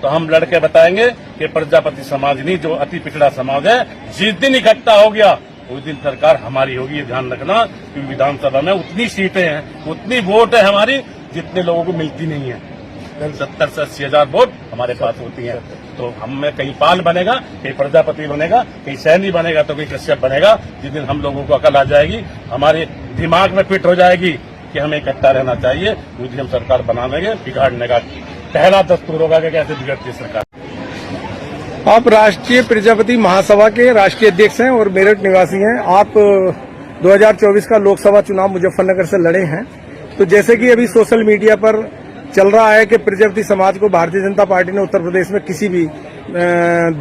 तो हम लड़के बताएंगे कि प्रजापति समाज नहीं, जो अति पिछड़ा समाज है, जिस दिन इकट्ठा हो गया उस दिन सरकार हमारी होगी। ये ध्यान रखना, क्योंकि विधानसभा में उतनी सीटें हैं, उतनी वोट है हमारी जितने लोगों को मिलती नहीं है। 70 से 80 हजार वोट हमारे पास होती है। तो हमें कहीं पाल बनेगा, कहीं प्रजापति बनेगा, कहीं सैनी बनेगा, तो कहीं कश्यप बनेगा। जिस दिन हम लोगों को अकल आ जाएगी, हमारे दिमाग में फिट हो जाएगी कि हमें इकट्ठा रहना चाहिए, उस दिन हम सरकार बना देंगे। बिगाड़ने का पहला दस्तूर होगा कि कैसे बिगड़ती है सरकार। आप राष्ट्रीय प्रजापति महासभा के राष्ट्रीय अध्यक्ष हैं और मेरठ निवासी हैं। आप 2024 का लोकसभा चुनाव मुजफ्फरनगर से लड़े हैं। तो जैसे कि अभी सोशल मीडिया पर चल रहा है कि प्रजापति समाज को भारतीय जनता पार्टी ने उत्तर प्रदेश में किसी भी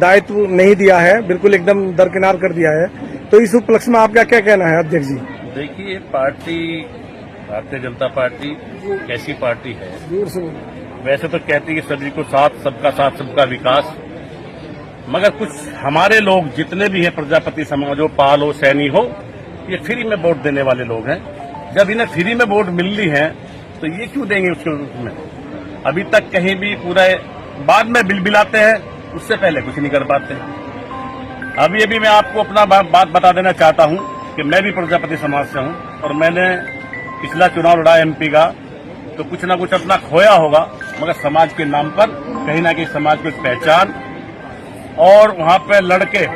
दायित्व नहीं दिया है, बिल्कुल एकदम दरकिनार कर दिया है। तो इस उपलक्ष्य में आपका क्या कहना है अध्यक्ष जी? देखिए, पार्टी भारतीय जनता पार्टी कैसी पार्टी है? वैसे तो कहती है सभी को साथ, सबका विकास, मगर कुछ हमारे लोग जितने भी हैं, प्रजापति समाज हो, पाल हो, सैनी हो, ये फ्री में वोट देने वाले लोग हैं। जब इन्हें फ्री में वोट मिल रही है तो ये क्यों देंगे उसके रूप में? अभी तक कहीं भी पूरा बाद में बिलबिलाते हैं, उससे पहले कुछ नहीं कर पाते। अभी मैं आपको अपना बात बता देना चाहता हूं कि मैं भी प्रजापति समाज से हूं और मैंने पिछला चुनाव लड़ा एमपी का, तो कुछ ना कुछ अपना खोया होगा, मगर समाज के नाम पर कहीं ना कहीं समाज को पहचान, और वहां पे लड़के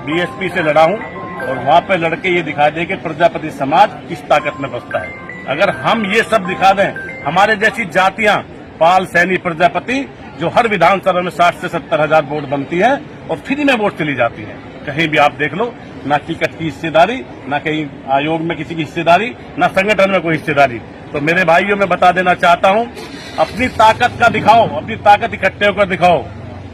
बीएसपी से लड़ा हूं और वहां पे लड़के ये दिखा दे कि प्रजापति समाज किस ताकत में बसता है। अगर हम ये सब दिखा दें, हमारे जैसी जातियां पाल, सैनी, प्रजापति, जो हर विधानसभा में 60 से 70 हजार वोट बनती है और फ्री में वोट चली जाती है। कहीं भी आप देख लो, ना टिकट की हिस्सेदारी, ना कहीं आयोग में किसी की हिस्सेदारी, ना संगठन में कोई हिस्सेदारी। तो मेरे भाइयों, मैं बता देना चाहता हूं, अपनी ताकत का दिखाओ, अपनी ताकत इकट्ठे होकर दिखाओ।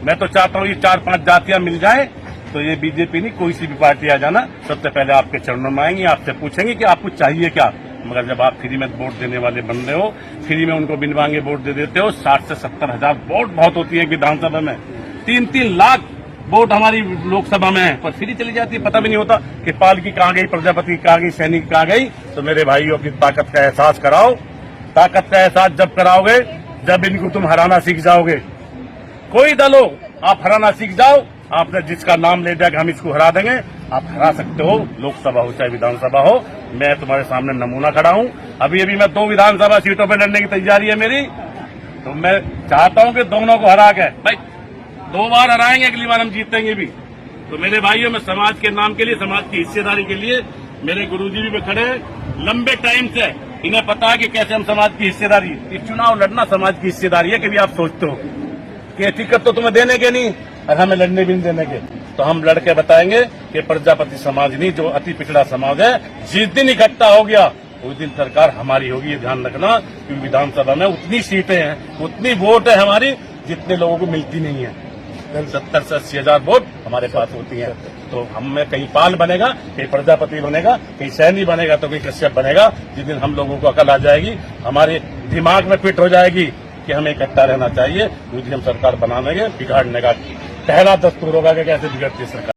मैं तो चाहता हूं ये 4-5 जातियां मिल जाए तो ये बीजेपी नहीं, कोई सी भी पार्टी आ जाना, सबसे पहले आपके चरणों में आएंगे, आपसे पूछेंगे कि आपको चाहिए क्या। मगर जब आप फ्री में वोट देने वाले बन रहे हो, फ्री में उनको बिन मांगे वोट दे देते हो, 60 से 70 हजार वोट बहुत होती है विधानसभा में, 3-3 लाख वोट हमारी लोकसभा में है, पर फ्री चली जाती है। पता भी नहीं होता कि पाल की कहाँ गई, प्रजापति की कहाँ गई, सैनिक की कहाँ गई। तो मेरे भाइयों की ताकत का एहसास कराओ। ताकत का एहसास जब कराओगे, जब इनको तुम हराना सीख जाओगे। कोई दल हो, आप हराना सीख जाओ। आपने जिसका नाम ले दिया कि हम इसको हरा देंगे, आप हरा सकते हो, लोकसभा हो चाहे विधानसभा हो। मैं तुम्हारे सामने नमूना खड़ा हूं। अभी मैं 2 विधानसभा सीटों पर लड़ने की तैयारी है मेरी, तो मैं चाहता हूं कि दोनों को हरा के, भाई 2 बार हराएंगे, अगली बार हम जीतेंगे भी। तो मेरे भाइयों, मैं समाज के नाम के लिए, समाज की हिस्सेदारी के लिए, मेरे गुरुजी भी खड़े हैं लंबे टाइम से, इन्हें पता है कि कैसे हम समाज की हिस्सेदारी, ये चुनाव लड़ना समाज की हिस्सेदारी है। कभी आप सोचते हो कि टिकट तो तुम्हें देने के नहीं और हमें लड़ने भी नहीं देने के, तो हम लड़के बताएंगे कि प्रजापति समाज नहीं, जो अति पिछड़ा समाज है, जिस दिन इकट्ठा हो गया उस दिन सरकार हमारी होगी। ये ध्यान रखना, क्योंकि विधानसभा में उतनी सीटें हैं, उतनी वोट है हमारी जितने लोगों को मिलती नहीं है। 70 से 80 हजार वोट हमारे पास होती है। तो हमें कहीं पाल बनेगा, कहीं प्रजापति बनेगा, कहीं सैनी बनेगा, तो कहीं कश्यप बनेगा। जिस दिन हम लोगों को अकल आ जाएगी, हमारे दिमाग में फिट हो जाएगी कि हमें इकट्ठा रहना चाहिए, उस दिन हम सरकार बना देंगे। बिगाड़ने का पहला दस्तूर होगा कि कैसे बिगड़ती है सरकार।